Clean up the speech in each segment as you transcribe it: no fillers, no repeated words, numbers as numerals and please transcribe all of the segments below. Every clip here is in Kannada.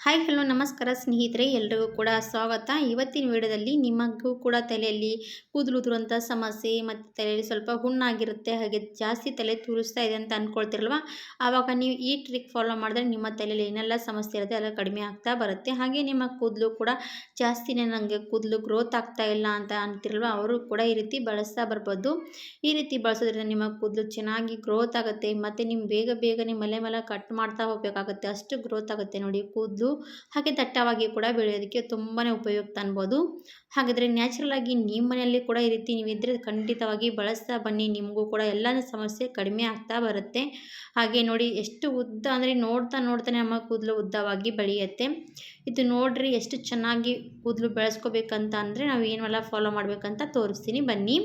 ಹಾಯ್ ಹಲೋ ನಮಸ್ಕಾರ ಸ್ನೇಹಿತರೆ, ಎಲ್ರಿಗೂ ಕೂಡ ಸ್ವಾಗತ. ಇವತ್ತಿನ ವಿಡಿಯೋದಲ್ಲಿ ನಿಮಗೂ ಕೂಡ ತಲೆಯಲ್ಲಿ ಕೂದಲು ಉದುರುವಂಥ ಸಮಸ್ಯೆ ಮತ್ತು ತಲೆಯಲ್ಲಿ ಸ್ವಲ್ಪ ಹುಣ್ಣಾಗಿರುತ್ತೆ, ಹಾಗೆ ಜಾಸ್ತಿ ತಲೆ ತೂರಿಸ್ತಾ ಇದೆ ಅಂತ ಅಂದ್ಕೊಳ್ತಿರಲ್ವ. ಆವಾಗ ನೀವು ಈ ಟ್ರಿಕ್ ಫಾಲೋ ಮಾಡಿದ್ರೆ ನಿಮ್ಮ ತಲೆಯಲ್ಲಿ ಏನೆಲ್ಲ ಸಮಸ್ಯೆ ಇರುತ್ತೆ ಎಲ್ಲ ಕಡಿಮೆ ಆಗ್ತಾ ಬರುತ್ತೆ. ಹಾಗೆ ನಿಮ್ಮ ಕೂದಲು ಕೂಡ ಜಾಸ್ತಿನೇ ನನಗೆ ಕೂದಲು ಗ್ರೋತ್ ಆಗ್ತಾ ಇಲ್ಲ ಅಂತ ಅಂತಿರಲ್ವ, ಅವರು ಕೂಡ ಈ ರೀತಿ ಬಳಸ್ತಾ ಬರ್ಬೋದು. ಈ ರೀತಿ ಬಳಸೋದ್ರಿಂದ ನಿಮ್ಮ ಕೂದಲು ಚೆನ್ನಾಗಿ ಗ್ರೋತ್ ಆಗುತ್ತೆ ಮತ್ತು ನೀವು ಬೇಗನೆ ಮಲೆ ಕಟ್ ಮಾಡ್ತಾ ಹೋಗಬೇಕಾಗುತ್ತೆ, ಅಷ್ಟು ಗ್ರೋತ್ ಆಗುತ್ತೆ ನೋಡಿ ಕೂದಲು. ಹಾಗೆ ದಟ್ಟವಾಗಿ ಕೂಡ ಬೆಳೆಯೋದಕ್ಕೆ ತುಂಬಾ ಉಪಯುಕ್ತ ಅನ್ಬೋದು. ಹಾಗಾದರೆ ನ್ಯಾಚುರಲ್ ಆಗಿ ನಿಮ್ಮ ಮನೆಯಲ್ಲಿ ಕೂಡ ಈ ರೀತಿ ನೀವಿದ್ದರೆ ಖಂಡಿತವಾಗಿ ಬಳಸ್ತಾ ಬನ್ನಿ, ನಿಮಗೂ ಕೂಡ ಎಲ್ಲ ಸಮಸ್ಯೆ ಕಡಿಮೆ ಆಗ್ತಾ ಬರುತ್ತೆ. ಹಾಗೆ ನೋಡಿ ಎಷ್ಟು ಉದ್ದ ಅಂದರೆ ನೋಡ್ತಾನೆ ನಮ್ಮ ಕೂದಲು ಉದ್ದವಾಗಿ ಬೆಳೆಯುತ್ತೆ. ಇದು ನೋಡ್ರಿ ಎಷ್ಟು ಚೆನ್ನಾಗಿ ಕೂದಲು ಬೆಳೆಸ್ಕೋಬೇಕಂತ ಅಂದರೆ ನಾವು ಏನೆಲ್ಲ ಫಾಲೋ ಮಾಡಬೇಕಂತ ತೋರಿಸ್ತೀನಿ ಬನ್ನಿ.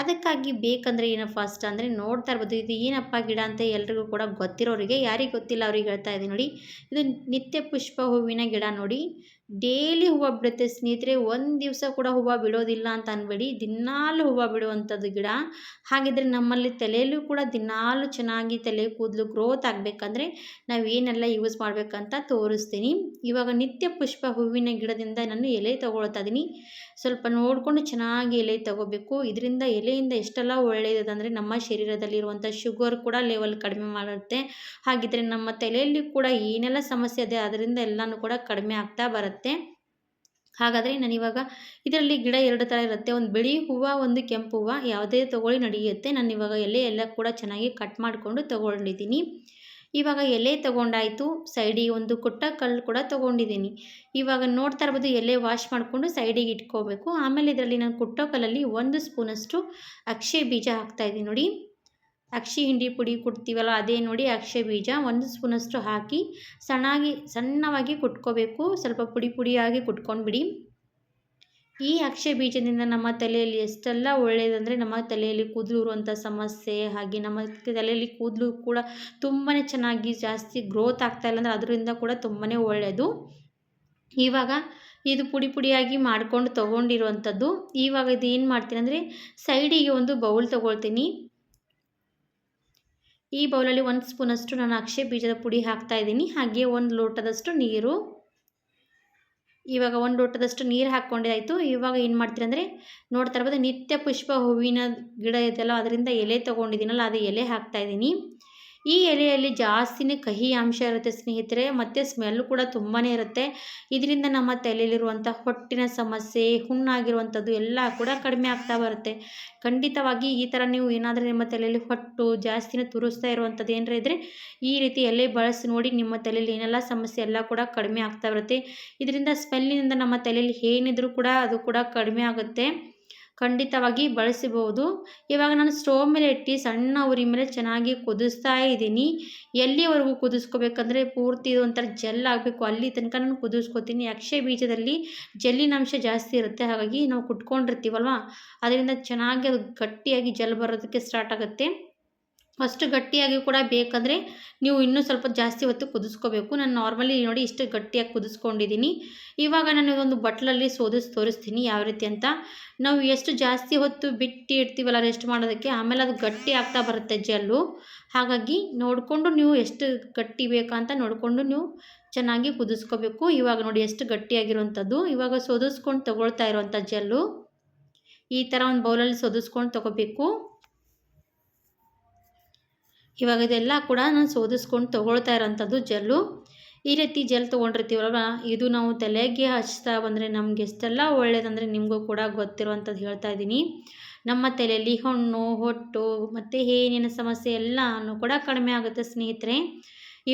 ಅದಕ್ಕಾಗಿ ಬೇಕಂದರೆ ಏನು ಫಸ್ಟ್ ಅಂದರೆ ನೋಡ್ತಾ ಇರ್ಬೋದು, ಇದು ಏನಪ್ಪ ಗಿಡ ಅಂತ ಎಲ್ರಿಗೂ ಕೂಡ ಗೊತ್ತಿರೋರಿಗೆ, ಯಾರಿಗೆ ಗೊತ್ತಿಲ್ಲ ಅವ್ರಿಗೆ ಹೇಳ್ತಾ ಇದ್ದೀನಿ ನೋಡಿ. ಇದು ನಿತ್ಯ ಪುಷ್ಪ ಹೂವಿನ ಗಿಡ ನೋಡಿ. ಡೈಲಿ ಹೂವು ಬಿಡುತ್ತೆ ಸ್ನೇಹಿತರೆ, ಒಂದು ದಿವಸ ಕೂಡ ಹೂವು ಬಿಡೋದಿಲ್ಲ ಅಂತ ಅನ್ಬೇಡಿ, ದಿನಾಲು ಹೂವು ಬಿಡುವಂಥದ್ದು ಗಿಡ. ಹಾಗಿದ್ರೆ ನಮ್ಮಲ್ಲಿ ತಲೆಯಲ್ಲೂ ಕೂಡ ದಿನಾಲು ಚೆನ್ನಾಗಿ ತಲೆ ಕೂದಲು ಗ್ರೋತ್ ಆಗಬೇಕಂದ್ರೆ ನಾವು ಏನೆಲ್ಲ ಯೂಸ್ ಮಾಡಬೇಕಂತ ತೋರಿಸ್ತೀನಿ. ಇವಾಗ ನಿತ್ಯ ಪುಷ್ಪ ಹೂವಿನ ಗಿಡದಿಂದ ನಾನು ಎಲೆ ತೊಗೊಳ್ತಾ ಇದ್ದೀನಿ. ಸ್ವಲ್ಪ ನೋಡಿಕೊಂಡು ಚೆನ್ನಾಗಿ ಎಲೆ ತೊಗೋಬೇಕು. ಇದರಿಂದ ಎಲೆಯಿಂದ ಎಷ್ಟೆಲ್ಲ ಒಳ್ಳೆಯದಂದರೆ ನಮ್ಮ ಶರೀರದಲ್ಲಿರುವಂಥ ಶುಗರ್ ಕೂಡ ಲೆವೆಲ್ ಕಡಿಮೆ ಮಾಡುತ್ತೆ. ಹಾಗಿದ್ರೆ ನಮ್ಮ ತಲೆಯಲ್ಲಿ ಕೂಡ ಏನೆಲ್ಲ ಸಮಸ್ಯೆ ಇದೆ ಅದರಿಂದ ಎಲ್ಲನೂ ಕೂಡ ಕಡಿಮೆ ಆಗ್ತಾ ಬರುತ್ತೆ. ಹಾಗಾದರೆ ನಾನಿವಾಗ ಇದರಲ್ಲಿ ಗಿಡ 2 ಥರ ಇರುತ್ತೆ, ಒಂದು ಬಿಳಿ ಹೂವು, ಒಂದು ಕೆಂಪು ಹೂವು, ಯಾವುದೇ ತೊಗೊಳ್ಳಿ ನಡೆಯುತ್ತೆ. ನಾನಿವಾಗ ಎಲೆ ಎಲ್ಲ ಕೂಡ ಚೆನ್ನಾಗಿ ಕಟ್ ಮಾಡಿಕೊಂಡು ತೊಗೊಂಡಿದ್ದೀನಿ. ಇವಾಗ ಎಲೆ ತೊಗೊಂಡಾಯಿತು, ಸೈಡಿಗೆ ಒಂದು ಕುಟ್ಟ ಕಲ್ಲು ಕೂಡ ತೊಗೊಂಡಿದ್ದೀನಿ. ಇವಾಗ ನೋಡ್ತಾ ಇರ್ಬೋದು, ಎಲೆ ವಾಶ್ ಮಾಡಿಕೊಂಡು ಸೈಡಿಗೆ ಇಟ್ಕೋಬೇಕು. ಆಮೇಲೆ ಇದರಲ್ಲಿ ನಾನು ಕುಟ್ಟೋ ಕಲ್ಲಲ್ಲಿ 1 ಸ್ಪೂನಷ್ಟು ಅಕ್ಷೆ ಬೀಜ ಹಾಕ್ತಾಯಿದ್ದೀನಿ ನೋಡಿ. ಅಕ್ಷಿ ಹಿಂಡಿ ಪುಡಿ ಕುಟ್ತೀವಲ್ಲ ಅದೇ ನೋಡಿ ಅಕ್ಷೆ ಬೀಜ 1 ಸ್ಪೂನಷ್ಟು ಹಾಕಿ ಸಣ್ಣವಾಗಿ ಕುಟ್ಕೋಬೇಕು. ಸ್ವಲ್ಪ ಪುಡಿಯಾಗಿ ಕುಟ್ಕೊಂಡ್ಬಿಡಿ. ಈ ಅಕ್ಷೆ ಬೀಜದಿಂದ ನಮ್ಮ ತಲೆಯಲ್ಲಿ ಎಷ್ಟೆಲ್ಲ ಒಳ್ಳೆಯದಂದರೆ ನಮ್ಮ ತಲೆಯಲ್ಲಿ ಕೂದಲು ಇರುವಂಥ ಸಮಸ್ಯೆ, ಹಾಗೆ ನಮ್ಮ ತಲೆಯಲ್ಲಿ ಕೂದಲು ಕೂಡ ತುಂಬಾ ಚೆನ್ನಾಗಿ ಜಾಸ್ತಿ ಗ್ರೋತ್ ಆಗ್ತಾಯಿಲ್ಲ ಅಂದರೆ ಅದರಿಂದ ಕೂಡ ತುಂಬಾ ಒಳ್ಳೆಯದು. ಇವಾಗ ಇದು ಪುಡಿಯಾಗಿ ಮಾಡ್ಕೊಂಡು ತೊಗೊಂಡಿರುವಂಥದ್ದು. ಇವಾಗ ಇದು ಏನು ಮಾಡ್ತೀನಿ ಅಂದರೆ ಸೈಡಿಗೆ ಒಂದು ಬೌಲ್ ತೊಗೊಳ್ತೀನಿ. ಈ ಬೌಲಲ್ಲಿ 1 ಸ್ಪೂನಷ್ಟು ನಾನು ಅಕ್ಷೆ ಬೀಜದ ಪುಡಿ ಹಾಕ್ತಾಯಿದ್ದೀನಿ. ಹಾಗೆ 1 ಲೋಟದಷ್ಟು ನೀರು. ಇವಾಗ 1 ಲೋಟದಷ್ಟು ನೀರು ಹಾಕ್ಕೊಂಡಿದ್ದಾಯಿತು. ಇವಾಗ ಏನು ಮಾಡ್ತೀನಿ ಅಂದರೆ ನೋಡ್ತಾ ಇರ್ಬೋದು, ನಿತ್ಯ ಪುಷ್ಪ ಹೂವಿನ ಗಿಡ ಇದೆಯಲ್ಲ ಅದರಿಂದ ಎಲೆ ತೊಗೊಂಡಿದ್ದೀನಲ್ಲ ಅದು ಎಲೆ ಹಾಕ್ತಾಯಿದ್ದೀನಿ. ಈ ಎಲೆಯಲ್ಲಿ ಜಾಸ್ತಿನೇ ಕಹಿ ಅಂಶ ಇರುತ್ತೆ ಸ್ನೇಹಿತರೆ, ಮತ್ತು ಸ್ಮೆಲ್ಲು ಕೂಡ ತುಂಬಾ ಇರುತ್ತೆ. ಇದರಿಂದ ನಮ್ಮ ತಲೆಯಲ್ಲಿರುವಂಥ ಹೊಟ್ಟಿನ ಸಮಸ್ಯೆ, ಹುಣ್ಣಾಗಿರುವಂಥದ್ದು ಎಲ್ಲ ಕೂಡ ಕಡಿಮೆ ಆಗ್ತಾ ಬರುತ್ತೆ. ಖಂಡಿತವಾಗಿ ಈ ಥರ ನೀವು ಏನಾದರೂ ನಿಮ್ಮ ತಲೆಯಲ್ಲಿ ಹೊಟ್ಟು ಜಾಸ್ತಿನೇ ತುರಿಸ್ತಾ ಇರುವಂಥದ್ದು ಏನಾರ ಇದ್ದರೆ ಈ ರೀತಿ ಎಲೆ ಬಳಸಿ ನೋಡಿ, ನಿಮ್ಮ ತಲೆಯಲ್ಲಿ ಏನೆಲ್ಲ ಸಮಸ್ಯೆ ಎಲ್ಲ ಕೂಡ ಕಡಿಮೆ ಆಗ್ತಾ ಬರುತ್ತೆ. ಇದರಿಂದ ಸ್ಮೆಲ್ಲಿನಿಂದ ನಮ್ಮ ತಲೆಯಲ್ಲಿ ಏನಿದ್ರೂ ಕೂಡ ಅದು ಕೂಡ ಕಡಿಮೆ ಆಗುತ್ತೆ. ಖಂಡಿತವಾಗಿ ಬಳಸಬಹುದು. ಇವಾಗ ನಾನು ಸ್ಟೋವ್ ಮೇಲೆ ಇಟ್ಟು ಸಣ್ಣ ಉರಿ ಮೇಲೆ ಚೆನ್ನಾಗಿ ಕುದಿಸ್ತಾ ಇದ್ದೀನಿ. ಎಲ್ಲಿವರೆಗೂ ಕುದಿಸ್ಕೋಬೇಕಂದ್ರೆ ಪೂರ್ತಿ ಒಂಥರ ಜೆಲ್ ಆಗಬೇಕು, ಅಲ್ಲಿ ತನಕ ನಾನು ಕುದಿಸ್ಕೊತೀನಿ. ಅಕ್ಷಯ ಬೀಜದಲ್ಲಿ ಜೆಲ್ಲಿನ ಅಂಶ ಜಾಸ್ತಿ ಇರುತ್ತೆ, ಹಾಗಾಗಿ ನಾವು ಕುಟ್ಕೊಂಡಿರ್ತೀವಲ್ವ ಅದರಿಂದ ಚೆನ್ನಾಗಿ ಅದು ಗಟ್ಟಿಯಾಗಿ ಜೆಲ್ ಬರೋದಕ್ಕೆ ಸ್ಟಾರ್ಟ್ ಆಗುತ್ತೆ. ಅಷ್ಟು ಗಟ್ಟಿಯಾಗಿ ಕೂಡ ಬೇಕಂದರೆ ನೀವು ಇನ್ನೂ ಸ್ವಲ್ಪ ಜಾಸ್ತಿ ಹೊತ್ತು ಕುದಿಸ್ಕೋಬೇಕು. ನಾನು ನಾರ್ಮಲಿ ನೋಡಿ ಇಷ್ಟು ಗಟ್ಟಿಯಾಗಿ ಕುದಿಸ್ಕೊಂಡಿದ್ದೀನಿ. ಇವಾಗ ನಾನು ಒಂದು ಬಟ್ಲಲ್ಲಿ ತೋರಿಸ್ತೀನಿ ಯಾವ ರೀತಿ ಅಂತ. ನಾವು ಎಷ್ಟು ಜಾಸ್ತಿ ಹೊತ್ತು ಬಿಟ್ಟು ಇಡ್ತೀವಲ್ಲ ರೆಸ್ಟ್ ಮಾಡೋದಕ್ಕೆ, ಆಮೇಲೆ ಅದು ಗಟ್ಟಿ ಆಗ್ತಾ ಬರುತ್ತೆ ಜೆಲ್ಲು. ಹಾಗಾಗಿ ನೋಡಿಕೊಂಡು ನೀವು ಎಷ್ಟು ಗಟ್ಟಿ ಬೇಕಂತ ನೋಡಿಕೊಂಡು ನೀವು ಚೆನ್ನಾಗಿ ಕುದಿಸ್ಕೋಬೇಕು. ಇವಾಗ ನೋಡಿ ಎಷ್ಟು ಗಟ್ಟಿಯಾಗಿರುವಂಥದ್ದು. ಇವಾಗ ಸೋದಿಸ್ಕೊಂಡು ತೊಗೊಳ್ತಾ ಇರುವಂಥ ಜೆಲ್ಲು ಈ ಥರ ಒಂದು ಬೌಲಲ್ಲಿ ಸೋದಿಸ್ಕೊಂಡು ತೊಗೋಬೇಕು. ಇವಾಗ ಇದೆಲ್ಲ ಕೂಡ ನಾನು ಸೋದಿಸ್ಕೊಂಡು ತೊಗೊಳ್ತಾ ಇರೋಂಥದ್ದು ಜೆಲ್ಲು. ಈ ರೀತಿ ಜೆಲ್ ತೊಗೊಂಡಿರ್ತೀವಲ್ವ, ಇದು ನಾವು ತಲೆಗೆ ಹಚ್ತಾ ಬಂದರೆ ನಮಗೆ ಎಷ್ಟೆಲ್ಲ ಒಳ್ಳೆಯದಂದರೆ ನಿಮಗೂ ಕೂಡ ಗೊತ್ತಿರುವಂಥದ್ದು ಹೇಳ್ತಾ ಇದ್ದೀನಿ. ನಮ್ಮ ತಲೆಯಲ್ಲಿ ಹುಣ್ಣು, ಹೊಟ್ಟು ಮತ್ತು ಏನೇನು ಸಮಸ್ಯೆ ಎಲ್ಲನೂ ಕೂಡ ಕಡಿಮೆ ಆಗುತ್ತೆ ಸ್ನೇಹಿತರೆ.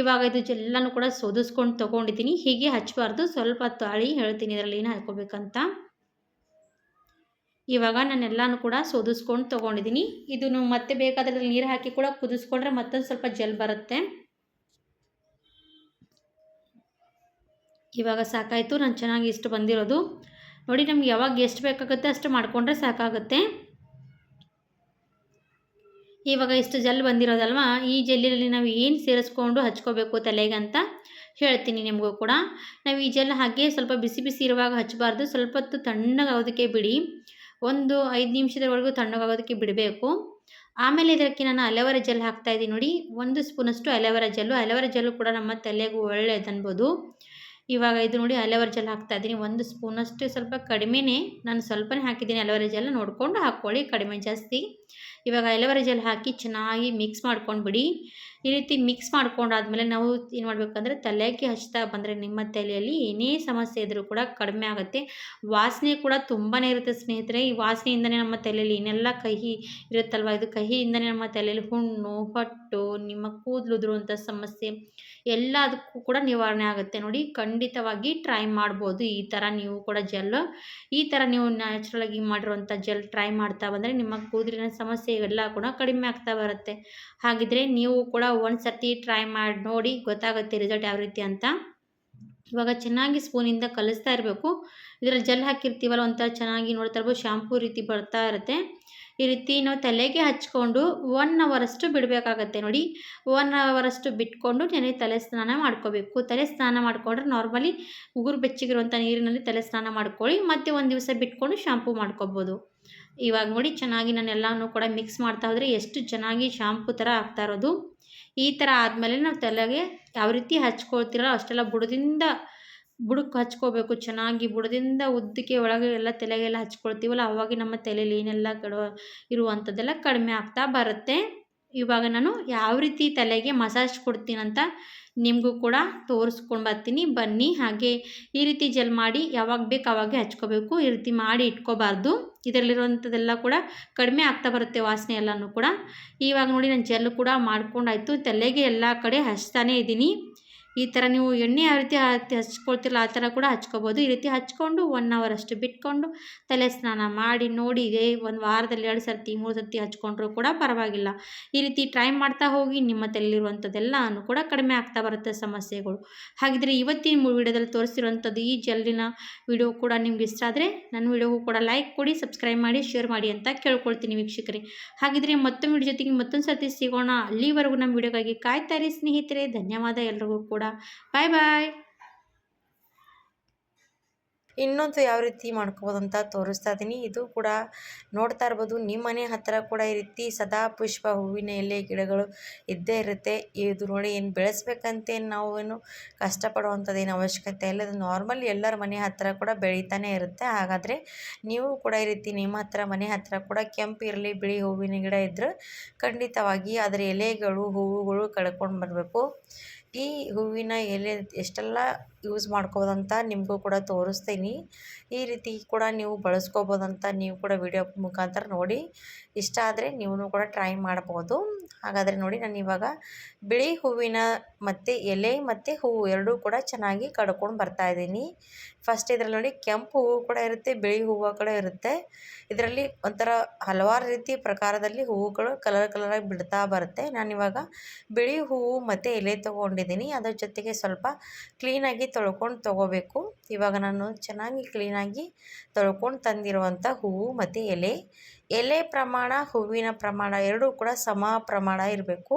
ಇವಾಗ ಇದು ಎಲ್ಲನೂ ಕೂಡ ಸೋದಿಸ್ಕೊಂಡು ತೊಗೊಂಡಿದ್ದೀನಿ. ಹೀಗೆ ಹಚ್ಚಬಾರ್ದು, ಸ್ವಲ್ಪ ತಾಳಿ ಹೇಳ್ತೀನಿ ಇದರಲ್ಲಿ ಏನು ಹಾಕ್ಕೋಬೇಕಂತ. ಇವಾಗ ನಾನೆಲ್ಲನೂ ಕೂಡ ಸೋದಿಸ್ಕೊಂಡು ತೊಗೊಂಡಿದ್ದೀನಿ. ಇದನ್ನು ಮತ್ತೆ ಬೇಕಾದರೆ ನೀರು ಹಾಕಿ ಕೂಡ ಕುದಿಸ್ಕೊಂಡ್ರೆ ಮತ್ತೊಂದು ಸ್ವಲ್ಪ ಜೆಲ್ ಬರುತ್ತೆ. ಇವಾಗ ಸಾಕಾಯಿತು, ನಾನು ಚೆನ್ನಾಗಿ ಇಷ್ಟು ಬಂದಿರೋದು ನೋಡಿ. ನಮ್ಗೆ ಯಾವಾಗ ಎಷ್ಟು ಬೇಕಾಗುತ್ತೆ ಅಷ್ಟು ಮಾಡಿಕೊಂಡ್ರೆ ಸಾಕಾಗುತ್ತೆ. ಇವಾಗ ಇಷ್ಟು ಜೆಲ್ ಬಂದಿರೋದಲ್ವ, ಈ ಜೆಲ್ಲಿನಲ್ಲಿ ನಾವು ಏನು ಸೇರಿಸ್ಕೊಂಡು ಹಚ್ಕೋಬೇಕು ತಲೆಗೆ ಅಂತ ಹೇಳ್ತೀನಿ ನಿಮಗೂ ಕೂಡ. ನಾವು ಈ ಜೆಲ್ ಹಾಗೆ ಸ್ವಲ್ಪ ಬಿಸಿ ಇರುವಾಗ ಹಚ್ಚಬಾರ್ದು, ಸ್ವಲ್ಪ ಹೊತ್ತು ತಣ್ಣಗಾಗೋದಕ್ಕೆ ಬಿಡಿ. ಒಂದು 5 ನಿಮಿಷದವರೆಗೂ ತಣ್ಣಗಾಗೋದಕ್ಕೆ ಬಿಡಬೇಕು. ಆಮೇಲೆ ಇದಕ್ಕೆ ನಾನು ಅಲೋವೆರಾ ಜೆಲ್ ಹಾಕ್ತಾಯಿದ್ದೀನಿ ನೋಡಿ. 1 ಸ್ಪೂನಷ್ಟು ಅಲೋವೆರಾ ಜೆಲ್ಲು ಕೂಡ ನಮ್ಮ ತಲೆಗೂ ಒಳ್ಳೆಯದು ಅನ್ಬೋದು. ಇವಾಗ ಇದು ನೋಡಿ ಅಲೋವೆರಾ ಜೆಲ್ ಹಾಕ್ತಾ ಇದ್ದೀನಿ. 1 ಸ್ಪೂನಷ್ಟು ಸ್ವಲ್ಪ ಕಡಿಮೆನೇ, ನಾನು ಸ್ವಲ್ಪನೇ ಹಾಕಿದ್ದೀನಿ ಅಲೋವೆರಾ ಜೆಲ್, ನೋಡಿಕೊಂಡು ಹಾಕ್ಕೊಳ್ಳಿ ಕಡಿಮೆ ಜಾಸ್ತಿ. ಇವಾಗ ಅಲೋವೆರಾ ಜೆಲ್ ಹಾಕಿ ಚೆನ್ನಾಗಿ ಮಿಕ್ಸ್ ಮಾಡ್ಕೊಂಡು ಬಿಡಿ. ಈ ರೀತಿ ಮಿಕ್ಸ್ ಮಾಡ್ಕೊಂಡಾದ್ಮೇಲೆ ನಾವು ಏನು ಮಾಡಬೇಕಂದ್ರೆ ತಲೆಗೆ ಹಚ್ತಾ ಬಂದರೆ ನಿಮ್ಮ ತಲೆಯಲ್ಲಿ ಏನೇ ಸಮಸ್ಯೆ ಇದ್ದರೂ ಕೂಡ ಕಡಿಮೆ ಆಗುತ್ತೆ. ವಾಸನೆ ಕೂಡ ತುಂಬಾ ಇರುತ್ತೆ ಸ್ನೇಹಿತರೆ. ಈ ವಾಸನೆಯಿಂದನೇ ನಮ್ಮ ತಲೆಯಲ್ಲಿ ಏನೆಲ್ಲ ಕಹಿ ಇರುತ್ತಲ್ವ, ಇದು ಕಹಿಯಿಂದನೇ ನಮ್ಮ ತಲೆಯಲ್ಲಿ ಹುಣ್ಣು, ಹೊಟ್ಟು, ನಿಮ್ಮ ಕೂದಲು ಉದುರುವಂಥ ಸಮಸ್ಯೆ ಎಲ್ಲದಕ್ಕೂ ಕೂಡ ನಿವಾರಣೆ ಆಗುತ್ತೆ. ನೋಡಿ ಖಂಡಿತವಾಗಿ ಟ್ರೈ ಮಾಡ್ಬೋದು ಈ ಥರ ನೀವು ಕೂಡ ಜೆಲ್. ಈ ಥರ ನೀವು ನ್ಯಾಚುರಲಾಗಿ ಮಾಡಿರುವಂಥ ಜೆಲ್ ಟ್ರೈ ಮಾಡ್ತಾ ಬಂದರೆ ನಿಮ್ಮ ಕೂದಲಿನ ಸಮಸ್ಯೆ ಎಲ್ಲ ಕೂಡ ಕಡಿಮೆ ಆಗ್ತಾ ಬರುತ್ತೆ. ಹಾಗಿದ್ರೆ ನೀವು ಕೂಡ ಒಂದು ಸರ್ತಿ ಟ್ರೈ ಮಾಡಿ ನೋಡಿ, ಗೊತ್ತಾಗುತ್ತೆ ರಿಸಲ್ಟ್ ಯಾವ ರೀತಿ ಅಂತ. ಇವಾಗ ಚೆನ್ನಾಗಿ ಸ್ಪೂನಿಂದ ಕಲಿಸ್ತಾ ಇರಬೇಕು. ಇದರಲ್ಲಿ ಜೆಲ್ ಹಾಕಿರ್ತೀವಲ್ಲ ಒಂಥರ ಚೆನ್ನಾಗಿ ನೋಡ್ತಾ ಇರ್ಬೋದು, ಶಾಂಪೂ ರೀತಿ ಬರ್ತಾ ಇರುತ್ತೆ. ಈ ರೀತಿ ನಾವು ತಲೆಗೆ ಹಚ್ಕೊಂಡು 1 ಅವರಷ್ಟು ಬಿಡಬೇಕಾಗತ್ತೆ. ನೋಡಿ 1 ಅವರಷ್ಟು ಬಿಟ್ಕೊಂಡು ತಲೆ ಸ್ನಾನ ಮಾಡ್ಕೋಬೇಕು. ತಲೆ ಸ್ನಾನ ಮಾಡಿಕೊಂಡ್ರೆ ನಾರ್ಮಲಿ ಉಗುರು ಬೆಚ್ಚಗಿರುವಂಥ ನೀರಿನಲ್ಲಿ ತಲೆ ಸ್ನಾನ ಮಾಡ್ಕೊಳ್ಳಿ, ಮತ್ತು ಒಂದು ದಿವಸ ಬಿಟ್ಕೊಂಡು ಶಾಂಪೂ ಮಾಡ್ಕೊಬೋದು. ಇವಾಗ ನೋಡಿ ಚೆನ್ನಾಗಿ ನಾನು ಎಲ್ಲನೂ ಕೂಡ ಮಿಕ್ಸ್ ಮಾಡ್ತಾ ಹೋದರೆ ಎಷ್ಟು ಚೆನ್ನಾಗಿ ಶಾಂಪೂ ಥರ ಆಗ್ತಾ ಇರೋದು. ಈ ಥರ ಆದಮೇಲೆ ನಾವು ತಲೆಗೆ ಯಾವ ರೀತಿ ಹಚ್ಕೊಳ್ತೀರಲ್ಲ ಅಷ್ಟೆಲ್ಲ ಬುಡಕ್ಕೆ ಹಚ್ಕೋಬೇಕು. ಚೆನ್ನಾಗಿ ಬುಡದಿಂದ ಉದ್ದಕ್ಕೆ ಒಳಗೆ ಎಲ್ಲ ತಲೆಗೆಲ್ಲ ಹಚ್ಕೊಳ್ತೀವಲ್ಲ, ಅವಾಗ ನಮ್ಮ ತಲೆಯಲ್ಲಿ ಏನೆಲ್ಲ ಇರುವಂಥದ್ದೆಲ್ಲ ಕಡಿಮೆ ಆಗ್ತಾ ಬರುತ್ತೆ. ಇವಾಗ ನಾನು ಯಾವ ರೀತಿ ತಲೆಗೆ ಮಸಾಜ್ ಕೊಡ್ತೀನಂತ ನಿಮಗೂ ಕೂಡ ತೋರಿಸ್ಕೊಂಡು ಬರ್ತೀನಿ, ಬನ್ನಿ. ಹಾಗೆ ಈ ರೀತಿ ಜೆಲ್ ಮಾಡಿ ಯಾವಾಗ ಬೇಕು ಆವಾಗೇ ಹಚ್ಕೋಬೇಕು, ಈ ರೀತಿ ಮಾಡಿ ಇಟ್ಕೋಬಾರ್ದು. ಇದರಲ್ಲಿರುವಂಥದ್ದೆಲ್ಲ ಕೂಡ ಕಡಿಮೆ ಆಗ್ತಾ ಬರುತ್ತೆ ವಾಸನೆ ಎಲ್ಲನೂ ಕೂಡ. ಇವಾಗ ನೋಡಿ ನಾನು ಜೆಲ್ ಕೂಡ ಮಾಡ್ಕೊಂಡಾಯಿತು, ತಲೆಗೆ ಎಲ್ಲ ಕಡೆ ಹಚ್ತಾನೇ ಇದ್ದೀನಿ. ಈ ಥರ ನೀವು ಎಣ್ಣೆ ಯಾವ ರೀತಿ ಹಚ್ಕೊಳ್ತಿರಲ್ಲ ಆ ಥರ ಕೂಡ ಹಚ್ಕೋಬೋದು. ಈ ರೀತಿ ಹಚ್ಕೊಂಡು 1 ಅವರಷ್ಟು ಬಿಟ್ಕೊಂಡು ತಲೆ ಸ್ನಾನ ಮಾಡಿ ನೋಡಿ. ಇದೇ ಒಂದು ವಾರದಲ್ಲಿ 2 ಸರ್ತಿ 3 ಸರ್ತಿ ಹಚ್ಕೊಂಡ್ರೂ ಕೂಡ ಪರವಾಗಿಲ್ಲ. ಈ ರೀತಿ ಟ್ರೈ ಮಾಡ್ತಾ ಹೋಗಿ, ನಿಮ್ಮ ತಲೆಯಲ್ಲಿರುವಂಥದ್ದೆಲ್ಲನೂ ಕೂಡ ಕಡಿಮೆ ಆಗ್ತಾ ಬರುತ್ತೆ ಸಮಸ್ಯೆಗಳು. ಹಾಗಿದ್ರೆ ಇವತ್ತಿನ ವಿಡಿಯೋದಲ್ಲಿ ತೋರಿಸಿರುವಂಥದ್ದು ಈ ಜೆಲ್ಲಿನ ವಿಡಿಯೋ ಕೂಡ ನಿಮ್ಗೆ ಇಷ್ಟ ಆದರೆ ನನ್ನ ವಿಡಿಯೋಗೂ ಕೂಡ ಲೈಕ್ ಕೊಡಿ, ಸಬ್ಸ್ಕ್ರೈಬ್ ಮಾಡಿ, ಶೇರ್ ಮಾಡಿ ಅಂತ ಕೇಳ್ಕೊಳ್ತೀನಿ ವೀಕ್ಷಕರೇ. ಹಾಗಿದ್ರೆ ಮತ್ತೊಂದು ವಿಡಿಯೋ ಜೊತೆಗೆ ಮತ್ತೊಂದು ಸರ್ತಿ ಸಿಗೋಣ. ಅಲ್ಲಿವರೆಗೂ ನಮ್ಮ ವಿಡಿಯೋಗಾಗಿ ಕಾಯ್ತಾ ಇರಿ ಸ್ನೇಹಿತರೆ. ಧನ್ಯವಾದ ಎಲ್ರಿಗೂ ಕೂಡ. ಬಾಯ್ ಬಾಯ್. ಇನ್ನೊಂದು ಯಾವ ರೀತಿ ಮಾಡ್ಕೋಬೋದು ಅಂತ ತೋರಿಸ್ತಾ ಇದ್ದೀನಿ. ಇದು ಕೂಡ ನೋಡ್ತಾ ಇರ್ಬೋದು, ನಿಮ್ಮ ಮನೆ ಹತ್ತಿರ ಕೂಡ ಈ ರೀತಿ ಸದಾ ಪುಷ್ಪ ಹೂವಿನ ಎಲೆ ಗಿಡಗಳು ಇದ್ದೇ ಇರುತ್ತೆ. ಇದು ನೋಡಿ ಏನು ಬೆಳೆಸ್ಬೇಕಂತೇನು ನಾವೇನು ಕಷ್ಟಪಡುವಂಥದ್ದೇನು ಅವಶ್ಯಕತೆ ಇಲ್ಲ. ಇದು ನಾರ್ಮಲ್ ಎಲ್ಲರ ಮನೆ ಹತ್ತಿರ ಕೂಡ ಬೆಳೀತಾನೆ ಇರುತ್ತೆ. ಹಾಗಾದರೆ ನೀವು ಕೂಡ ಈ ರೀತಿ ನಿಮ್ಮ ಹತ್ರ ಮನೆ ಹತ್ತಿರ ಕೂಡ ಕೆಂಪು ಇರಲಿ ಬಿಳಿ ಹೂವಿನ ಗಿಡ ಇದ್ದರೆ ಖಂಡಿತವಾಗಿ ಅದರ ಎಲೆಗಳು ಹೂವುಗಳು ಕಡ್ಕೊಂಡು ಬರಬೇಕು. ಈ ಹೂವಿನ ಎಲೆ ಎಷ್ಟೆಲ್ಲ ಯೂಸ್ ಮಾಡ್ಕೋಬೋದಂತ ನಿಮಗೂ ಕೂಡ ತೋರಿಸ್ತೀನಿ. ಈ ರೀತಿ ಕೂಡ ನೀವು ಬಳಸ್ಕೋಬೋದಂತ ನೀವು ಕೂಡ ವಿಡಿಯೋ ಮುಖಾಂತರ ನೋಡಿ. ಇಷ್ಟ ಆದರೆ ನೀವು ಕೂಡ ಟ್ರೈ ಮಾಡ್ಬೋದು. ಹಾಗಾದರೆ ನೋಡಿ ನಾನು ಇವಾಗ ಬಿಳಿ ಹೂವಿನ ಮತ್ತು ಎಲೆ ಮತ್ತು ಹೂವು ಎರಡೂ ಕೂಡ ಚೆನ್ನಾಗಿ ಕಡ್ಕೊಂಡು ಬರ್ತಾಯಿದ್ದೀನಿ. ಫಸ್ಟ್ ಇದರಲ್ಲಿ ನೋಡಿ ಕೆಂಪು ಹೂವು ಕೂಡ ಇರುತ್ತೆ, ಬಿಳಿ ಹೂವು ಕೂಡ ಇರುತ್ತೆ. ಇದರಲ್ಲಿ ಒಂಥರ ಹಲವಾರು ರೀತಿ ಪ್ರಕಾರದಲ್ಲಿ ಹೂವುಗಳು ಕಲರಾಗಿ ಬಿಡ್ತಾ ಬರುತ್ತೆ. ನಾನಿವಾಗ ಬಿಳಿ ಹೂವು ಮತ್ತು ಎಲೆ ತೊಗೊಂಡಿದ್ದೀನಿ. ಅದರ ಜೊತೆಗೆ ಸ್ವಲ್ಪ ಕ್ಲೀನಾಗಿ ತೊಳ್ಕೊಂಡು ತೊಗೋಬೇಕು. ಇವಾಗ ನಾನು ಚೆನ್ನಾಗಿ ಕ್ಲೀನಾಗಿ ತೊಳ್ಕೊಂಡು ತಂದಿರುವಂಥ ಹೂವು ಮತ್ತು ಎಲೆ ಪ್ರಮಾಣ ಹೂವಿನ ಪ್ರಮಾಣ ಎರಡೂ ಕೂಡ ಸಮ ಪ್ರಮಾಣ ಇರಬೇಕು.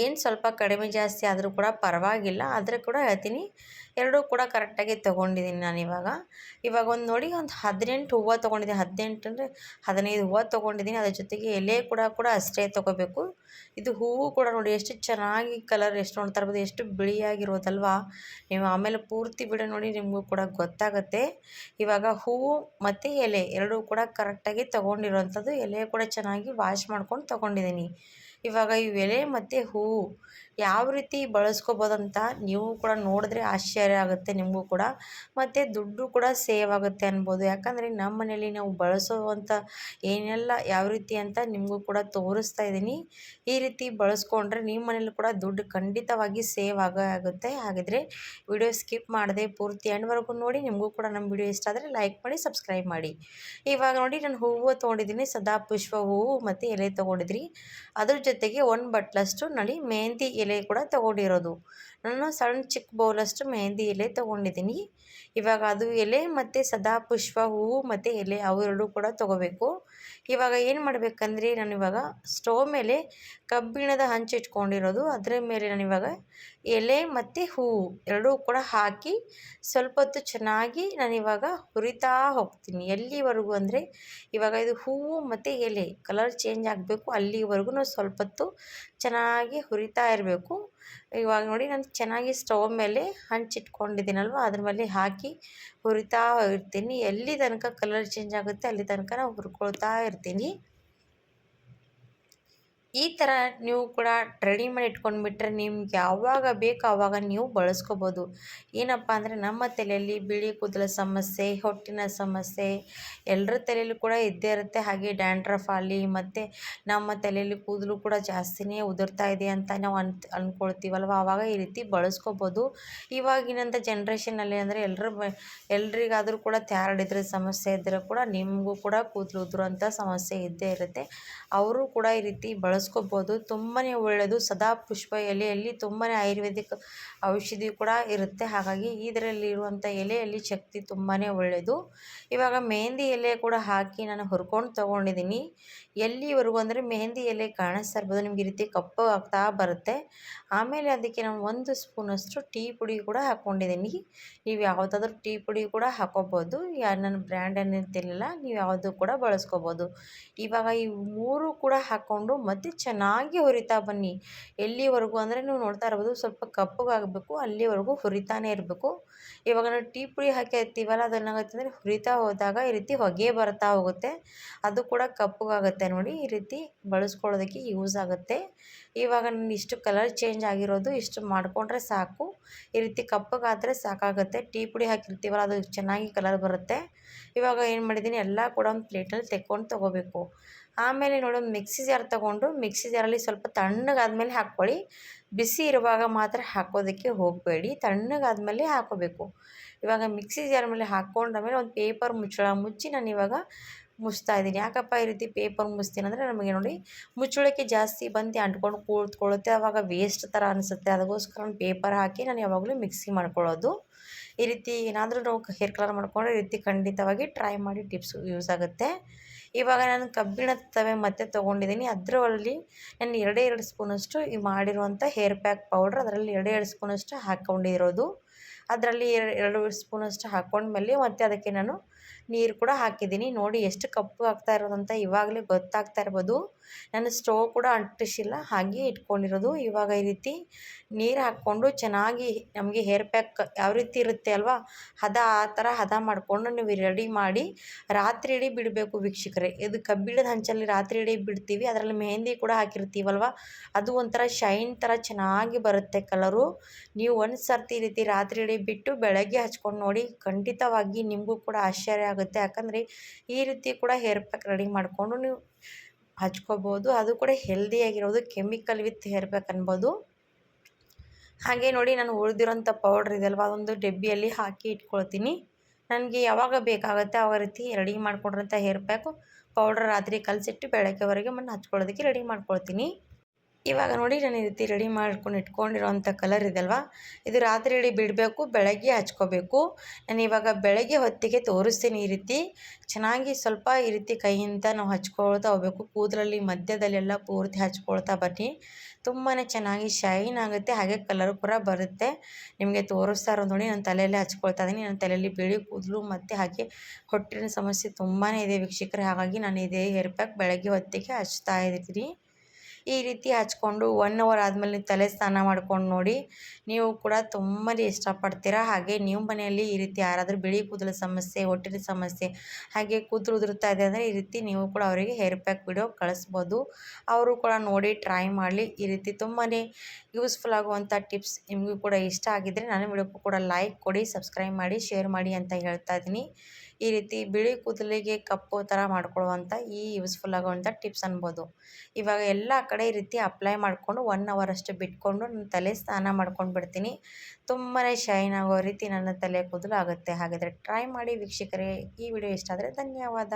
ಏನು ಸ್ವಲ್ಪ ಕಡಿಮೆ ಜಾಸ್ತಿ ಆದರೂ ಕೂಡ ಪರವಾಗಿಲ್ಲ, ಆದರೆ ಕೂಡ ಹೇಳ್ತೀನಿ ಎರಡೂ ಕೂಡ ಕರೆಕ್ಟಾಗಿ ತೊಗೊಂಡಿದ್ದೀನಿ ನಾನಿವಾಗ. ಒಂದು ನೋಡಿ ಒಂದು 18 ಹೂವು ತೊಗೊಂಡಿದ್ದೀನಿ. 18 ಅಂದರೆ 15 ಹೂವು ತೊಗೊಂಡಿದ್ದೀನಿ. ಅದ್ರ ಜೊತೆಗೆ ಎಲೆ ಕೂಡ ಅಷ್ಟೇ ತೊಗೋಬೇಕು. ಇದು ಹೂವು ಕೂಡ ನೋಡಿ ಎಷ್ಟು ಚೆನ್ನಾಗಿ ಕಲರ್ ಎಷ್ಟು ನೋಡ್ತಾ ಇರ್ಬೋದು, ಎಷ್ಟು ಬಿಳಿಯಾಗಿರೋದಲ್ವಾ. ನೀವು ಆಮೇಲೆ ಪೂರ್ತಿ ವಿಡಿಯೋ ನೋಡಿ ನಿಮಗೂ ಕೂಡ ಗೊತ್ತಾಗುತ್ತೆ. ಇವಾಗ ಹೂವು ಮತ್ತು ಎಲೆ ಎರಡೂ ಕೂಡ ಕರೆಕ್ಟಾಗಿ ತೊಗೊಂಡಿರೋವಂಥದ್ದು. ಎಲೆ ಕೂಡ ಚೆನ್ನಾಗಿ ವಾಶ್ ಮಾಡ್ಕೊಂಡು ತೊಗೊಂಡಿದ್ದೀನಿ. ಇವಾಗ ಈ ಎಲೆ ಮತ್ತು ಹೂವು ಯಾವ ರೀತಿ ಬಳಸ್ಕೋಬೋದಂತ ನೀವು ಕೂಡ ನೋಡಿದ್ರೆ ಆಶ್ಚರ್ಯ ಆಗುತ್ತೆ ನಿಮಗೂ ಕೂಡ, ಮತ್ತು ದುಡ್ಡು ಕೂಡ ಸೇವ್ ಆಗುತ್ತೆ ಅನ್ಬೋದು. ಯಾಕಂದರೆ ನಮ್ಮ ಮನೇಲಿ ನಾವು ಬಳಸೋವಂಥ ಏನೆಲ್ಲ ಯಾವ ರೀತಿ ಅಂತ ನಿಮಗೂ ಕೂಡ ತೋರಿಸ್ತಾ ಇದ್ದೀನಿ. ಈ ರೀತಿ ಬಳಸ್ಕೊಂಡ್ರೆ ನಿಮ್ಮ ಮನೇಲಿ ಕೂಡ ದುಡ್ಡು ಖಂಡಿತವಾಗಿ ಸೇವ್ ಆಗುತ್ತೆ. ಹಾಗಿದ್ರೆ ವಿಡಿಯೋ ಸ್ಕಿಪ್ ಮಾಡದೆ ಪೂರ್ತಿ ಎಂಡ್ವರೆಗೂ ನೋಡಿ. ನಿಮಗೂ ಕೂಡ ನಮ್ಮ ವಿಡಿಯೋ ಇಷ್ಟ ಆದರೆ ಲೈಕ್ ಮಾಡಿ, ಸಬ್ಸ್ಕ್ರೈಬ್ ಮಾಡಿ. ಇವಾಗ ನೋಡಿ ನಾನು ಹೂವು ತೊಗೊಂಡಿದ್ದೀನಿ, ಸದಾ ಪುಷ್ಪ ಹೂವು ಮತ್ತು ಎಲೆ ತೊಗೊಂಡಿದ್ರಿ. ಅದ್ರ ಜೊತೆಗೆ 1 ಬಟ್ಲಷ್ಟು ನೋಡಿ ಮೆಹಂದಿ ಎಲೆ ಕೂಡ ತೊಗೊಂಡಿರೋದು. ನಾನು ಸಣ್ಣ ಚಿಕ್ಕ ಬೌಲಷ್ಟು ಮೆಹಂದಿ ಎಲೆ ತೊಗೊಂಡಿದ್ದೀನಿ. ಇವಾಗ ಅದು ಎಲೆ ಮತ್ತು ಸದಾ ಪುಷ್ಪ ಹೂವು ಮತ್ತು ಎಲೆ ಅವೆರಡೂ ಕೂಡ ತೊಗೋಬೇಕು. ಇವಾಗ ಏನು ಮಾಡಬೇಕಂದ್ರೆ ನಾನಿವಾಗ ಸ್ಟವ್ ಮೇಲೆ ಕಬ್ಬಿಣದ ಹಂಚು ಇಟ್ಕೊಂಡಿರೋದು, ಅದರ ಮೇಲೆ ನಾನಿವಾಗ ಎಲೆ ಮತ್ತು ಹೂವು ಎರಡೂ ಕೂಡ ಹಾಕಿ ಸ್ವಲ್ಪ ಹೊತ್ತು ಚೆನ್ನಾಗಿ ನಾನಿವಾಗ ಹುರಿತಾ ಹೋಗ್ತೀನಿ. ಎಲ್ಲಿವರೆಗೂ ಅಂದರೆ ಇವಾಗ ಇದು ಹೂವು ಮತ್ತು ಎಲೆ ಕಲರ್ ಚೇಂಜ್ ಆಗಬೇಕು, ಅಲ್ಲಿವರೆಗೂ ನಾವು ಸ್ವಲ್ಪ ಹೊತ್ತು ಚೆನ್ನಾಗಿ ಹುರಿತಾ ಇರಬೇಕು. ಇವಾಗ ನೋಡಿ ನಾನು ಚೆನ್ನಾಗಿ ಸ್ಟವ್ ಮೇಲೆ ಹಂಚಿಟ್ಕೊಂಡಿದ್ದೀನಲ್ವ ಅದ್ರ ಮೇಲೆ ಹಾಕಿ ಹುರಿತಾ ಇರ್ತೀನಿ. ಎಲ್ಲಿ ತನಕ ಕಲರ್ ಚೇಂಜ್ ಆಗುತ್ತೆ ಅಲ್ಲಿ ತನಕ ನಾನು ಹುರ್ಕೊಳ್ತಾ ಇರ್ತೀನಿ. ಈ ಥರ ನೀವು ಕೂಡ ರೆಡಿ ಮಾಡಿ ಇಟ್ಕೊಂಡ್ಬಿಟ್ರೆ ನಿಮ್ಗೆ ಯಾವಾಗ ಬೇಕೋ ಆವಾಗ ನೀವು ಬಳಸ್ಕೋಬೋದು. ಏನಪ್ಪ ಅಂದರೆ ನಮ್ಮ ತಲೆಯಲ್ಲಿ ಬಿಳಿ ಕೂದಲ ಸಮಸ್ಯೆ, ಹೊಟ್ಟಿನ ಸಮಸ್ಯೆ ಎಲ್ಲರ ತಲೆಯಲ್ಲೂ ಕೂಡ ಇದ್ದೇ ಇರುತ್ತೆ. ಹಾಗೆ ಡ್ಯಾಂಡ್ರಫ್ ಆಗಲಿ ಮತ್ತು ನಮ್ಮ ತಲೆಯಲ್ಲಿ ಕೂದಲು ಕೂಡ ಜಾಸ್ತಿನೇ ಉದುರ್ತಾ ಇದೆ ಅಂತ ನಾವು ಅಂದ್ಕೊಳ್ತೀವಲ್ವ, ಆವಾಗ ಈ ರೀತಿ ಬಳಸ್ಕೋಬೋದು. ಇವಾಗಿನಂಥ ಜನ್ರೇಷನಲ್ಲಿ ಅಂದರೆ ಎಲ್ರಿಗಾದರೂ ಕೂಡ ಥೈರಾಯ್ಡ್ ಇದ್ರೆ ಸಮಸ್ಯೆ ಇದ್ದರೆ ಕೂಡ ನಿಮಗೂ ಕೂಡ ಕೂದಲು ಉದುರುವಂಥ ಸಮಸ್ಯೆ ಇದ್ದೇ ಇರುತ್ತೆ. ಅವರು ಕೂಡ ಈ ರೀತಿ ಬಳಸ್ಕೋಬೋದು. ತುಂಬಾ ಒಳ್ಳೆಯದು. ಸದಾ ಪುಷ್ಪ ಎಲೆಯಲ್ಲಿ ತುಂಬಾ ಆಯುರ್ವೇದಿಕ್ ಔಷಧಿ ಕೂಡ ಇರುತ್ತೆ. ಹಾಗಾಗಿ ಇದರಲ್ಲಿರುವಂಥ ಎಲೆಯಲ್ಲಿ ಶಕ್ತಿ ತುಂಬಾ ಒಳ್ಳೆಯದು. ಇವಾಗ ಮೆಹಂದಿ ಎಲೆ ಕೂಡ ಹಾಕಿ ನಾನು ಹುರ್ಕೊಂಡು ತೊಗೊಂಡಿದ್ದೀನಿ. ಎಲ್ಲಿವರೆಗೂ ಅಂದರೆ ಮೆಹಂದಿ ಎಲೆ ಕಾಣಿಸ್ತಾ ಇರ್ಬೋದು ನಿಮ್ಗೆ ಈ ರೀತಿ ಕಪ್ಪು ಆಗ್ತಾ ಬರುತ್ತೆ. ಆಮೇಲೆ ಅದಕ್ಕೆ ನಾನು 1 ಸ್ಪೂನಷ್ಟು ಟೀ ಪುಡಿ ಕೂಡ ಹಾಕ್ಕೊಂಡಿದ್ದೀನಿ. ನೀವು ಯಾವುದಾದ್ರೂ ಟೀ ಪುಡಿ ಕೂಡ ಹಾಕ್ಕೋಬೋದು. ನನ್ನ ಬ್ರ್ಯಾಂಡ್ ಅನ್ನಂತಿಲ್ಲ, ನೀವು ಯಾವುದು ಕೂಡ ಬಳಸ್ಕೋಬೋದು. ಇವಾಗ ಈ 3 ಕೂಡ ಹಾಕ್ಕೊಂಡು ಮತ್ತೆ ಚೆನ್ನಾಗಿ ಹುರಿತಾ ಬನ್ನಿ. ಎಲ್ಲಿವರೆಗೂ ಅಂದರೆ ನೀವು ನೋಡ್ತಾ ಇರ್ಬೋದು ಸ್ವಲ್ಪ ಕಪ್ಪಗಾಗಬೇಕು, ಅಲ್ಲಿವರೆಗೂ ಹುರಿತಾನೆ ಇರಬೇಕು. ಇವಾಗ ನಾವು ಟೀ ಪುಡಿ ಹಾಕಿರ್ತೀವಲ್ಲ ಅದೇನಾಗುತ್ತೆ ಅಂದರೆ ಹುರಿತಾ ಹೋದಾಗ ಈ ರೀತಿ ಹೊಗೆ ಬರ್ತಾ ಹೋಗುತ್ತೆ, ಅದು ಕೂಡ ಕಪ್ಪಗಾಗುತ್ತೆ. ನೋಡಿ ಈ ರೀತಿ ಬಳಸ್ಕೊಳ್ಳೋದಕ್ಕೆ ಯೂಸ್ ಆಗುತ್ತೆ. ಇವಾಗ ನಾನು ಇಷ್ಟು ಕಲರ್ ಚೇಂಜ್ ಆಗಿರೋದು ಇಷ್ಟು ಮಾಡಿಕೊಂಡ್ರೆ ಸಾಕು. ಈ ರೀತಿ ಕಪ್ಪಗಾದರೆ ಸಾಕಾಗುತ್ತೆ. ಟೀ ಪುಡಿ ಹಾಕಿರ್ತೀವಲ್ಲ ಅದು ಚೆನ್ನಾಗಿ ಕಲರ್ ಬರುತ್ತೆ. ಇವಾಗ ಏನು ಮಾಡಿದ್ದೀನಿ ಎಲ್ಲ ಕೂಡ ಒಂದು ಪ್ಲೇಟಲ್ಲಿ ತೊಗೋಬೇಕು. ಆಮೇಲೆ ನೋಡಿ ಒಂದು ಮಿಕ್ಸಿ ಜಾರ್ ತೊಗೊಂಡು ಮಿಕ್ಸಿ ಜಾರಲ್ಲಿ ಸ್ವಲ್ಪ ತಣ್ಣಗಾದ್ಮೇಲೆ ಹಾಕ್ಕೊಳ್ಳಿ. ಬಿಸಿ ಇರುವಾಗ ಮಾತ್ರ ಹಾಕೋದಕ್ಕೆ ಹೋಗಬೇಡಿ, ತಣ್ಣಗಾದ್ಮೇಲೆ ಹಾಕೋಬೇಕು. ಇವಾಗ ಮಿಕ್ಸಿ ಜಾರ್ ಮೇಲೆ ಹಾಕ್ಕೊಂಡಾದ್ಮೇಲೆ ಒಂದು ಪೇಪರ್ ಮುಚ್ಚಳ ಮುಚ್ಚಿ ನಾನು ಇವಾಗ ಮುಚ್ತಾ ಇದ್ದೀನಿ. ಯಾಕಪ್ಪ ಈ ರೀತಿ ಪೇಪರ್ ಮುಚ್ತೀನಿ ಅಂದರೆ ನಮಗೆ ನೋಡಿ ಮುಚ್ಚಳಕ್ಕೆ ಜಾಸ್ತಿ ಬಂದು ಅಂಟ್ಕೊಂಡು ಕೂತ್ಕೊಳ್ಳುತ್ತೆ, ಆವಾಗ ವೇಸ್ಟ್ ಥರ ಅನಿಸುತ್ತೆ. ಅದಕ್ಕೋಸ್ಕರ ಒಂದು ಪೇಪರ್ ಹಾಕಿ ನಾನು ಯಾವಾಗಲೂ ಮಿಕ್ಸಿ ಮಾಡ್ಕೊಳ್ಳೋದು. ಈ ರೀತಿ ಏನಾದರೂ ನಾವು ಹೇರ್ ಕಲರ್ ಮಾಡ್ಕೊಂಡ್ರೆ ಈ ರೀತಿ ಖಂಡಿತವಾಗಿ ಟ್ರೈ ಮಾಡಿ, ಟಿಪ್ಸ್ ಯೂಸ್ ಆಗುತ್ತೆ. ಇವಾಗ ನಾನು ಕಬ್ಬಿಣದ ತವೆ ಮತ್ತೆ ತೊಗೊಂಡಿದ್ದೀನಿ. ಅದರಲ್ಲಿ ನಾನು 2 ಸ್ಪೂನಷ್ಟು ಈ ಮಾಡಿರುವಂಥ ಹೇರ್ ಪ್ಯಾಕ್ ಪೌಡ್ರ್ ಅದರಲ್ಲಿ 2 ಸ್ಪೂನಷ್ಟು ಹಾಕ್ಕೊಂಡಿರೋದು. ಅದರಲ್ಲಿ 2 ಸ್ಪೂನಷ್ಟು ಹಾಕ್ಕೊಂಡ್ಮೇಲೆ ಮತ್ತು ಅದಕ್ಕೆ ನಾನು ನೀರು ಕೂಡ ಹಾಕಿದ್ದೀನಿ. ನೋಡಿ ಎಷ್ಟು ಕಪ್ಪು ಆಗ್ತಾ ಇರೋದಂತ ಇವಾಗಲೇ ಗೊತ್ತಾಗ್ತಾ ಇರ್ಬೋದು. ನಾನು ಸ್ಟವ್ ಕೂಡ ಅಂಟಿಸಿಲ್ಲ, ಹಾಗೆ ಇಟ್ಕೊಂಡಿರೋದು. ಇವಾಗ ಈ ರೀತಿ ನೀರು ಹಾಕ್ಕೊಂಡು ಚೆನ್ನಾಗಿ ನಮಗೆ ಹೇರ್ ಪ್ಯಾಕ್ ಯಾವ ರೀತಿ ಇರುತ್ತೆ ಅಲ್ವಾ ಆ ಥರ ಹದ ಮಾಡಿಕೊಂಡು ನೀವು ರೆಡಿ ಮಾಡಿ ರಾತ್ರಿ ಇಡೀ ಬಿಡಬೇಕು ವೀಕ್ಷಕರೇ. ಇದು ಕಬ್ಬಿಣದ ಹಂಚಲ್ಲಿ ರಾತ್ರಿ ಇಡೀ ಬಿಡ್ತೀವಿ, ಅದರಲ್ಲಿ ಮೆಹಂದಿ ಕೂಡ ಹಾಕಿರ್ತೀವಲ್ವ, ಅದು ಒಂಥರ ಶೈನ್ ಥರ ಚೆನ್ನಾಗಿ ಬರುತ್ತೆ ಕಲರು. ನೀವು ಒಂದು ಸರ್ತಿ ಈ ರೀತಿ ರಾತ್ರಿ ಇಡೀ ಬಿಟ್ಟು ಬೆಳಗ್ಗೆ ಹಚ್ಕೊಂಡು ನೋಡಿ, ಖಂಡಿತವಾಗಿ ನಿಮಗೂ ಕೂಡ ಆಶ್ಚರ್ಯ ಆಗುತ್ತೆ. ಯಾಕಂದರೆ ಈ ರೀತಿ ಕೂಡ ಹೇರ್ ಪ್ಯಾಕ್ ರೆಡಿ ಮಾಡಿಕೊಂಡು ನೀವು ಹಚ್ಕೋಬೋದು. ಅದು ಕೂಡ ಹೆಲ್ದಿಯಾಗಿರೋದು, ಕೆಮಿಕಲ್ ವಿತ್ ಹೇರ್ ಪ್ಯಾಕ್ ಅನ್ಬೋದು. ಹಾಗೆ ನೋಡಿ ನಾನು ಉಳಿದಿರೋಂಥ ಪೌಡ್ರ್ ಇದೆಯಲ್ವ ಅದೊಂದು ಡಬ್ಬಿಯಲ್ಲಿ ಹಾಕಿ ಇಟ್ಕೊಳ್ತೀನಿ. ನನಗೆ ಯಾವಾಗ ಬೇಕಾಗುತ್ತೆ ಆವಾಗ ರೀತಿ ರೆಡಿ ಮಾಡ್ಕೊಂಡಿರೋಂಥ ಹೇರ್ ಪ್ಯಾಕು ಪೌಡ್ರ್ ರಾತ್ರಿ ಕಲಸಿಟ್ಟು ಬೆಳಗ್ಗೆವರೆಗೆ ನಾನು ಹಚ್ಕೊಳ್ಳೋದಕ್ಕೆ ರೆಡಿ ಮಾಡ್ಕೊಳ್ತೀನಿ. ಇವಾಗ ನೋಡಿ ನಾನು ಈ ರೀತಿ ರೆಡಿ ಮಾಡ್ಕೊಂಡು ಇಟ್ಕೊಂಡಿರೋಂಥ ಕಲರ್ ಇದೆಯಲ್ವ ಇದು ರಾತ್ರಿ ಇಡೀ ಬಿಡಬೇಕು, ಬೆಳಗ್ಗೆ ಹಚ್ಕೋಬೇಕು. ನಾನು ಇವಾಗ ಬೆಳಗ್ಗೆ ಹೊತ್ತಿಗೆ ತೋರಿಸ್ತೀನಿ. ಈ ರೀತಿ ಚೆನ್ನಾಗಿ ಸ್ವಲ್ಪ ಈ ರೀತಿ ಕೈಯಿಂದ ನಾವು ಹಚ್ಕೊಳ್ತಾ ಹೋಗಬೇಕು. ಕೂದಲಲ್ಲಿ ಮಧ್ಯದಲ್ಲೆಲ್ಲ ಪೂರ್ತಿ ಹಚ್ಕೊಳ್ತಾ ಬನ್ನಿ. ತುಂಬಾ ಚೆನ್ನಾಗಿ ಶೈನ್ ಆಗುತ್ತೆ, ಹಾಗೆ ಕಲರ್ ಕೂಡ ಬರುತ್ತೆ. ನಿಮಗೆ ತೋರಿಸ್ತಾ ಇರೋದು ನೋಡಿ ನಾನು ತಲೆಯಲ್ಲಿ ಹಚ್ಕೊಳ್ತಾ ಇದ್ದೀನಿ. ನನ್ನ ತಲೆಯಲ್ಲಿ ಬಿಳಿ ಕೂದಲು ಮತ್ತು ಹಾಗೆ ಹೊಟ್ಟಿನ ಸಮಸ್ಯೆ ತುಂಬಾ ಇದೆ ವೀಕ್ಷಕರೇ. ಹಾಗಾಗಿ ನಾನು ಇದೇ ಹೇರ್ ಪ್ಯಾಕ್ ಬೆಳಗ್ಗೆ ಹೊತ್ತಿಗೆ ಹಚ್ತಾ ಇದ್ದೀನಿ. ಈ ರೀತಿ ಹಚ್ಕೊಂಡು 1 ಅವರ್ ಆದಮೇಲೆ ನೀವು ತಲೆ ಸ್ನಾನ ಮಾಡ್ಕೊಂಡು ನೋಡಿ, ನೀವು ಕೂಡ ತುಂಬಾ ಇಷ್ಟಪಡ್ತೀರಾ. ಹಾಗೆ ನೀವು ಮನೆಯಲ್ಲಿ ಈ ರೀತಿ ಯಾರಾದರೂ ಬಿಳಿ ಕೂದಲ ಸಮಸ್ಯೆ, ಹೊಟ್ಟಿನ ಸಮಸ್ಯೆ, ಹಾಗೆ ಕೂದಲು ಉದುರುತ್ತಾ ಇದೆ ಅಂದರೆ ಈ ರೀತಿ ನೀವು ಕೂಡ ಅವರಿಗೆ ಹೇರ್ ಪ್ಯಾಕ್ ವಿಡಿಯೋ ಕಳಿಸ್ಬೋದು. ಅವರು ಕೂಡ ನೋಡಿ ಟ್ರೈ ಮಾಡಲಿ. ಈ ರೀತಿ ತುಂಬಾ ಯೂಸ್ಫುಲ್ ಆಗುವಂಥ ಟಿಪ್ಸ್ ನಿಮಗೂ ಕೂಡ ಇಷ್ಟ ಆಗಿದ್ದರೆ ನನ್ನ ವಿಡಿಯೋಕ್ಕೂ ಕೂಡ ಲೈಕ್ ಕೊಡಿ, ಸಬ್ಸ್ಕ್ರೈಬ್ ಮಾಡಿ, ಶೇರ್ ಮಾಡಿ ಅಂತ ಹೇಳ್ತಾ ಇದ್ದೀನಿ. ಈ ರೀತಿ ಬಿಳಿ ಕೂದಲಿಗೆ ಕಪ್ಪು ಥರ ಮಾಡ್ಕೊಳ್ಳುವಂಥ ಈ ಯೂಸ್ಫುಲ್ ಆಗುವಂಥ ಟಿಪ್ಸ್ ಅನ್ಬೋದು. ಇವಾಗ ಎಲ್ಲ ಕಡೆ ಈ ರೀತಿ ಅಪ್ಲೈ ಮಾಡಿಕೊಂಡು 1 ಅವರ್ ಅಷ್ಟು ಬಿಟ್ಕೊಂಡು ನನ್ನ ತಲೆ ಸ್ನಾನ ಮಾಡ್ಕೊಂಡು ಬಿಡ್ತೀನಿ. ತುಂಬಾ ಶೈನ್ ಆಗೋ ರೀತಿ ನನ್ನ ತಲೆ ಕೂದಲು ಆಗುತ್ತೆ. ಹಾಗಾದರೆ ಟ್ರೈ ಮಾಡಿ ವೀಕ್ಷಕರೇ. ಈ ವಿಡಿಯೋ ಇಷ್ಟ ಆದರೆ ಧನ್ಯವಾದ.